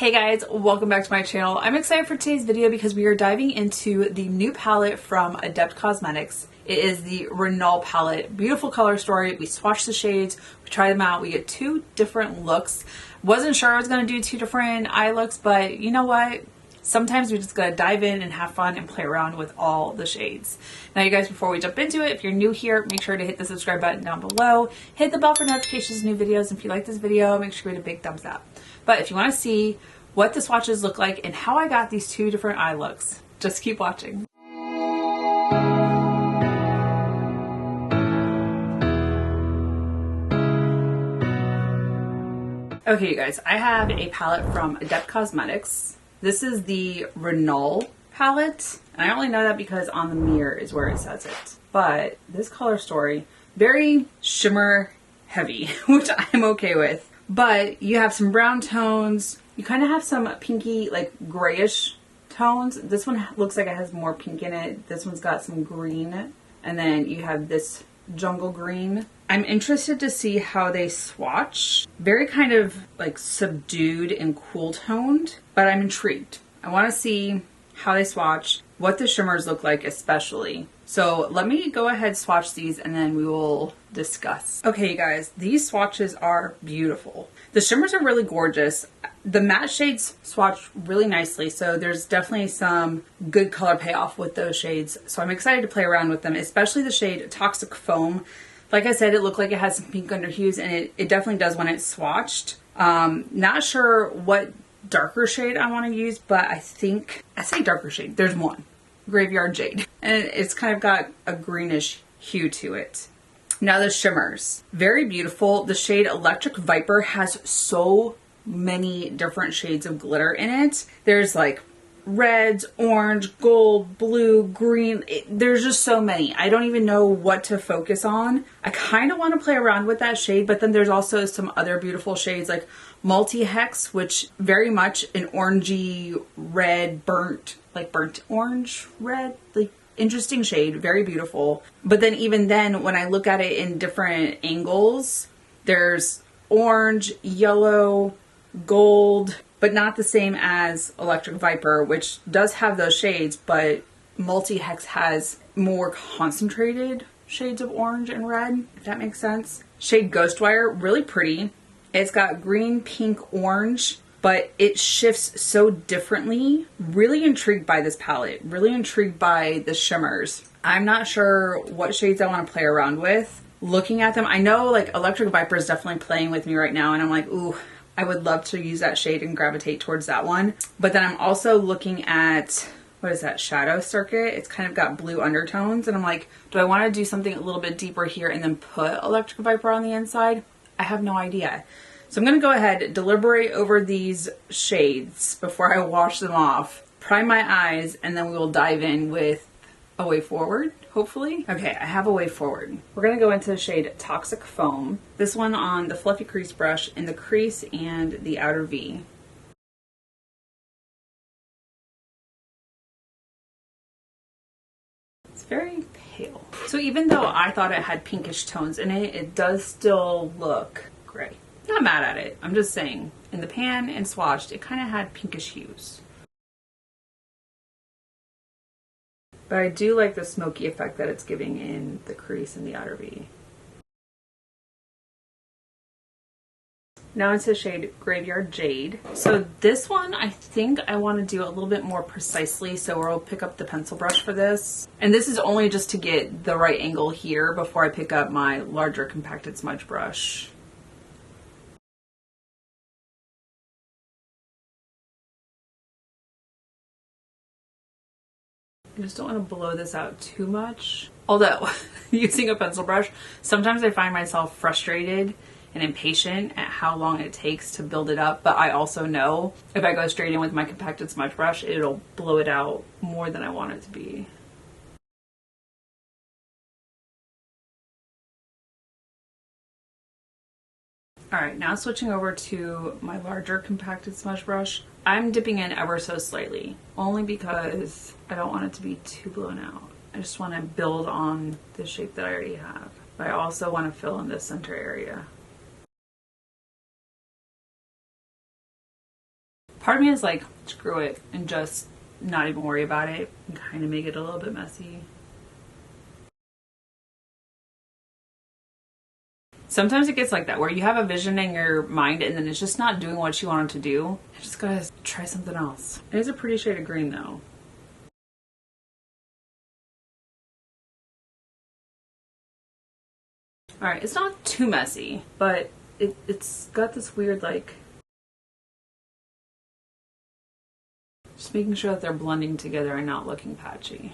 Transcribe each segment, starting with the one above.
Hey guys, welcome back to my channel. I'm excited for today's video because we are diving into the new palette from Adept Cosmetics. It is the RHNULL Palette. Beautiful color story. We swatched the shades, we tried them out, we get two different looks. Wasn't sure I was going to do two different eye looks, but you know what? Sometimes we just gotta dive in and have fun and play around with all the shades. Now you guys, before we jump into it, if you're new here, make sure to hit the subscribe button down below. Hit the bell for notifications of new videos. If you like this video, make sure to give it a big thumbs up. But if you want to see what the swatches look like and how I got these two different eye looks, just keep watching. Okay, you guys, I have a palette from Adept Cosmetics. This is the RHNULL palette, and I only know that because on the mirror is where it says it. But this color story, very shimmer heavy, which I'm okay with. But you have some brown tones, you kind of have some pinky, like grayish tones. This one looks like it has more pink in it. This one's got some green, and then you have this jungle green. I'm interested to see how they swatch. Very kind of like subdued and cool toned, but I'm intrigued. I want to see how they swatch, what the shimmers look like especially. So let me go ahead, swatch these, and then we will discuss. Okay, you guys, these swatches are beautiful. The shimmers are really gorgeous. The matte shades swatch really nicely, so there's definitely some good color payoff with those shades. So I'm excited to play around with them, especially the shade Toxic Foam. Like I said, it looked like it has some pink underhues, and it definitely does when it's swatched. Not sure what darker shade I want to use, but I say darker shade. There's one. Graveyard Jade. And it's kind of got a greenish hue to it. Now the shimmers. Very beautiful. The shade Electric Viper has so many different shades of glitter in it. There's like reds, orange, gold, blue, green. There's just so many. I don't even know what to focus on. I kind of want to play around with that shade, but then there's also some other beautiful shades like Multi-Hex, which very much an orangey red, burnt orange red, like interesting shade, very beautiful. But then even then, when I look at it in different angles, there's orange, yellow, gold, but not the same as Electric Viper, which does have those shades, but Multi-Hex has more concentrated shades of orange and red, if that makes sense. Shade Ghostwire, really pretty. It's got green, pink, orange, but it shifts so differently. Really intrigued by this palette. Really intrigued by the shimmers. I'm not sure what shades I want to play around with. Looking at them, I know like Electric Viper is definitely playing with me right now, and I'm like, ooh, I would love to use that shade and gravitate towards that one. But then I'm also looking at, what is that, Shadow Circuit? It's kind of got blue undertones, and I'm like, do I want to do something a little bit deeper here and then put Electric Viper on the inside? I have no idea. So I'm going to go ahead, deliberate over these shades before I wash them off, prime my eyes, and then we will dive in with a way forward, hopefully. Okay, I have a way forward. We're going to go into the shade Toxic Foam. This one on the fluffy crease brush in the crease and the outer V. It's very pale. So even though I thought it had pinkish tones in it, it does still look gray. Not mad at it. I'm just saying, in the pan and swatched, it kind of had pinkish hues. But I do like the smoky effect that it's giving in the crease and the outer V. Now into the shade Graveyard Jade. So this one, I think I want to do a little bit more precisely, so we'll pick up the pencil brush for this. And this is only just to get the right angle here before I pick up my larger compacted smudge brush. I just don't want to blow this out too much. Although, using a pencil brush, sometimes I find myself frustrated and impatient at how long it takes to build it up, but I also know if I go straight in with my compacted smudge brush, it'll blow it out more than I want it to be. Alright, now switching over to my larger compacted smudge brush. I'm dipping in ever so slightly, only because I don't want it to be too blown out. I just want to build on the shape that I already have. But I also want to fill in the center area. Part of me is like, screw it and just not even worry about it and kind of make it a little bit messy. Sometimes it gets like that, where you have a vision in your mind and then it's just not doing what you want it to do. You just gotta try something else. It is a pretty shade of green though. Alright, it's not too messy, but it's got this weird like... Just making sure that they're blending together and not looking patchy.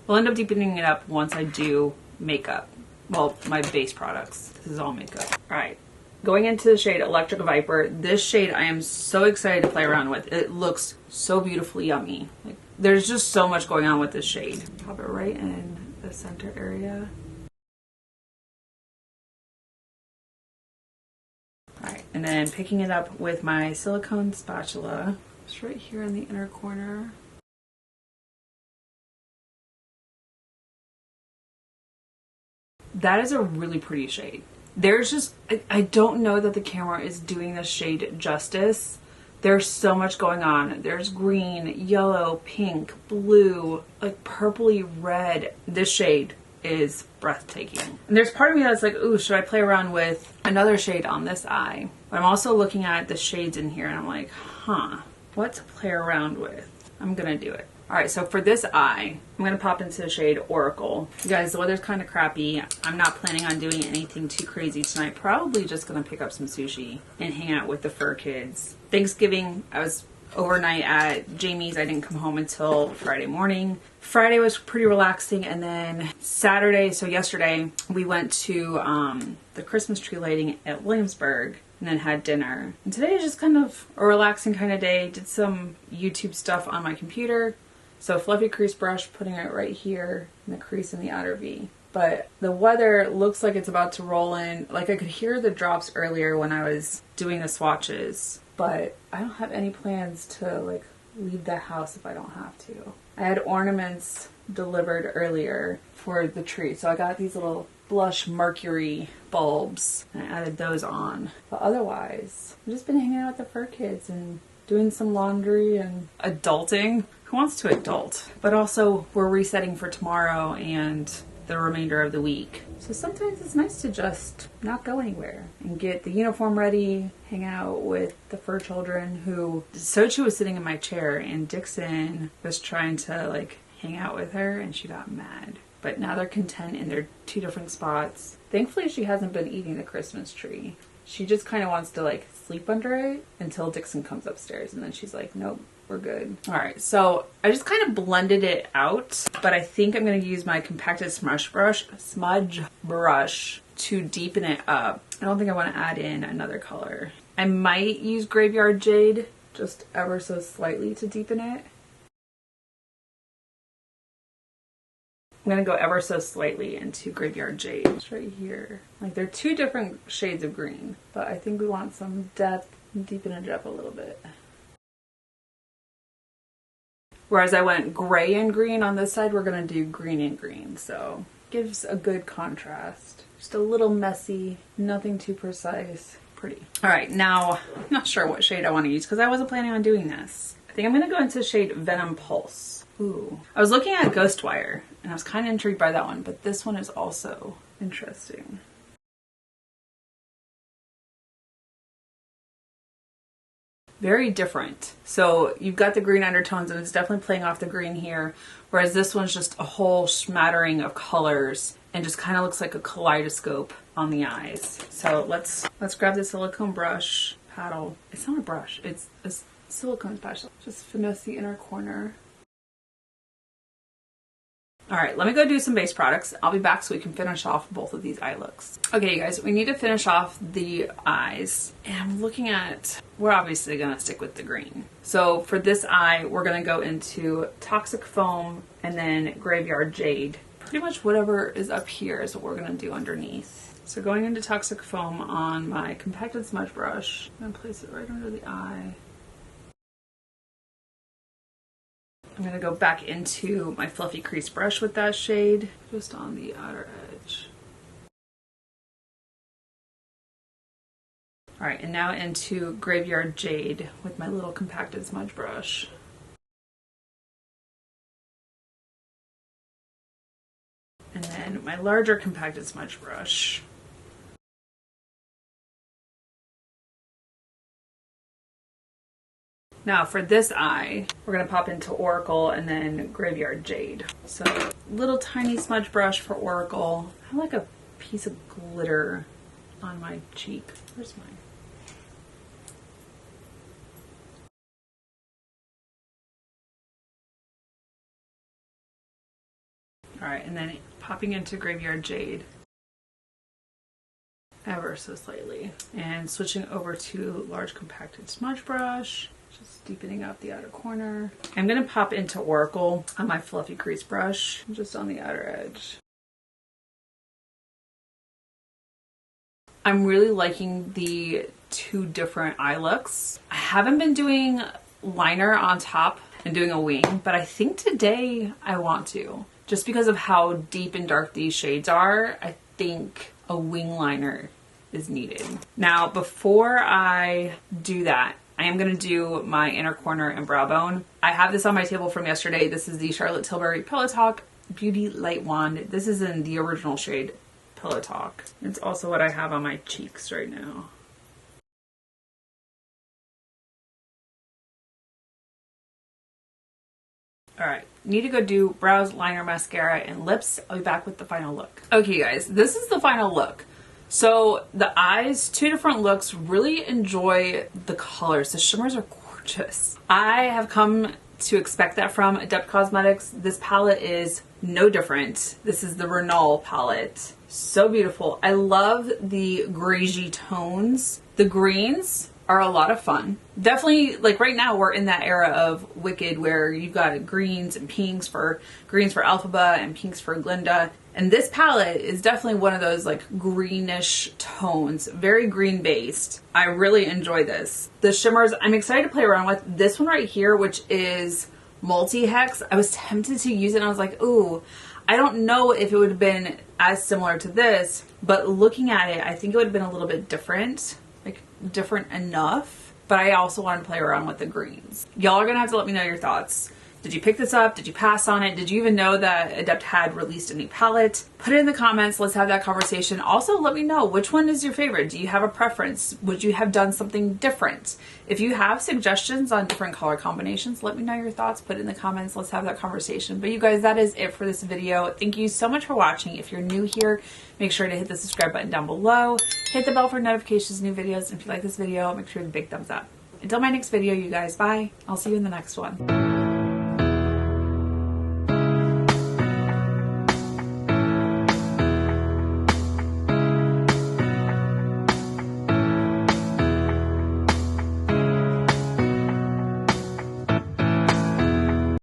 I'll end up deepening it up once I do makeup. Well, my base products. This is all makeup. Alright, going into the shade Electric Viper. This shade I am so excited to play around with. It looks so beautifully yummy. Like, there's just so much going on with this shade. Pop it right in the center area. Alright, and then picking it up with my silicone spatula. It's right here in the inner corner. That is a really pretty shade. There's just, I don't know that the camera is doing this shade justice. There's so much going on. There's green, yellow, pink, blue, like purpley red. This shade is breathtaking. And there's part of me that's like, ooh, should I play around with another shade on this eye? But I'm also looking at the shades in here and I'm like, huh, what to play around with? I'm gonna do it. Alright, so for this eye, I'm going to pop into the shade Oracle. You guys, the weather's kind of crappy. I'm not planning on doing anything too crazy tonight. Probably just going to pick up some sushi and hang out with the fur kids. Thanksgiving, I was overnight at Jamie's. I didn't come home until Friday morning. Friday was pretty relaxing, and then Saturday, so yesterday, we went to the Christmas tree lighting at Williamsburg and then had dinner. And today is just kind of a relaxing kind of day. Did some YouTube stuff on my computer. So fluffy crease brush, putting it right here in the crease in the outer V. But the weather looks like it's about to roll in. Like I could hear the drops earlier when I was doing the swatches, but I don't have any plans to like leave the house if I don't have to. I had ornaments delivered earlier for the tree. So I got these little blush mercury bulbs and I added those on. But otherwise, I've just been hanging out with the fur kids and doing some laundry and adulting. Who wants to adult? But also we're resetting for tomorrow and the remainder of the week. So sometimes it's nice to just not go anywhere and get the uniform ready, hang out with the fur children who... Sochi was sitting in my chair and Dixon was trying to like hang out with her and she got mad. But now they're content in their two different spots. Thankfully she hasn't been eating the Christmas tree. She just kind of wants to like sleep under it until Dixon comes upstairs and then she's like, nope. We're good. Alright, so I just kind of blended it out, but I think I'm going to use my compacted smudge brush to deepen it up. I don't think I want to add in another color. I might use Graveyard Jade just ever so slightly to deepen it. I'm going to go ever so slightly into Graveyard Jade. It's right here. Like they're two different shades of green, but I think we want some depth and deepen it up a little bit. Whereas I went gray and green on this side, we're going to do green and green. So gives a good contrast. Just a little messy, nothing too precise. Pretty. All right, now I'm not sure what shade I want to use because I wasn't planning on doing this. I think I'm going to go into the shade Venom Pulse. Ooh. I was looking at Ghostwire and I was kind of intrigued by that one, but this one is also interesting. Very different. So you've got the green undertones and it's definitely playing off the green here, whereas this one's just a whole smattering of colors and just kind of looks like a kaleidoscope on the eyes. So let's grab the silicone brush paddle. It's not a brush, it's a silicone spatula. Just finesse the inner corner. Alright, let me go do some base products. I'll be back so we can finish off both of these eye looks. Okay, you guys, we need to finish off the eyes. And I'm looking at, we're obviously going to stick with the green. So for this eye, we're going to go into Toxic Foam and then Graveyard Jade. Pretty much whatever is up here is what we're going to do underneath. So going into Toxic Foam on my compacted smudge brush, I'm going to place it right under the eye. I'm going to go back into my fluffy crease brush with that shade, just on the outer edge. All right, and now into Graveyard Jade with my little compacted smudge brush. And then my larger compacted smudge brush. Now for this eye, we're gonna pop into Oracle and then Graveyard Jade. So little tiny smudge brush for Oracle. I have like a piece of glitter on my cheek. Where's mine? All right, and then popping into Graveyard Jade ever so slightly, and switching over to large compacted smudge brush, just deepening out the outer corner. I'm gonna pop into Oracle on my fluffy crease brush, just on the outer edge. I'm really liking the two different eye looks. I haven't been doing liner on top and doing a wing, but I think today I want to. Just because of how deep and dark these shades are, I think a wing liner is needed. Now, before I do that, I am going to do my inner corner and brow bone. I have this on my table from yesterday. This is the Charlotte Tilbury Pillow Talk Beauty Light Wand. This is in the original shade Pillow Talk. It's also what I have on my cheeks right now. All right, need to go do brows, liner, mascara, and lips. I'll be back with the final look. Okay, guys, this is the final look. So the eyes, two different looks. Really enjoy the colors. The shimmers are gorgeous. I have come to expect that from Adept Cosmetics. This palette is no different. This is the RHNULL palette. So beautiful. I love the greigey tones. The greens are a lot of fun. Definitely, like right now we're in that era of Wicked where you've got greens and pinks for Elphaba and pinks for Glinda. And this palette is definitely one of those like greenish tones, very green based. I really enjoy this. The shimmers, I'm excited to play around with. This one right here, which is multi-hex, I was tempted to use it and I was like, ooh, I don't know if it would have been as similar to this, but looking at it, I think it would have been a little bit different. Different enough, but I also wanted to play around with the greens. Y'all are gonna have to let me know your thoughts. Did you pick this up? Did you pass on it? Did you even know that Adept had released a new palette? Put it in the comments. Let's have that conversation. Also, let me know which one is your favorite. Do you have a preference? Would you have done something different? If you have suggestions on different color combinations, let me know your thoughts. Put it in the comments. Let's have that conversation. But you guys, that is it for this video. Thank you so much for watching. If you're new here, make sure to hit the subscribe button down below. Hit the bell for notifications, new videos. And if you like this video, make sure to big thumbs up. Until my next video, you guys, bye. I'll see you in the next one.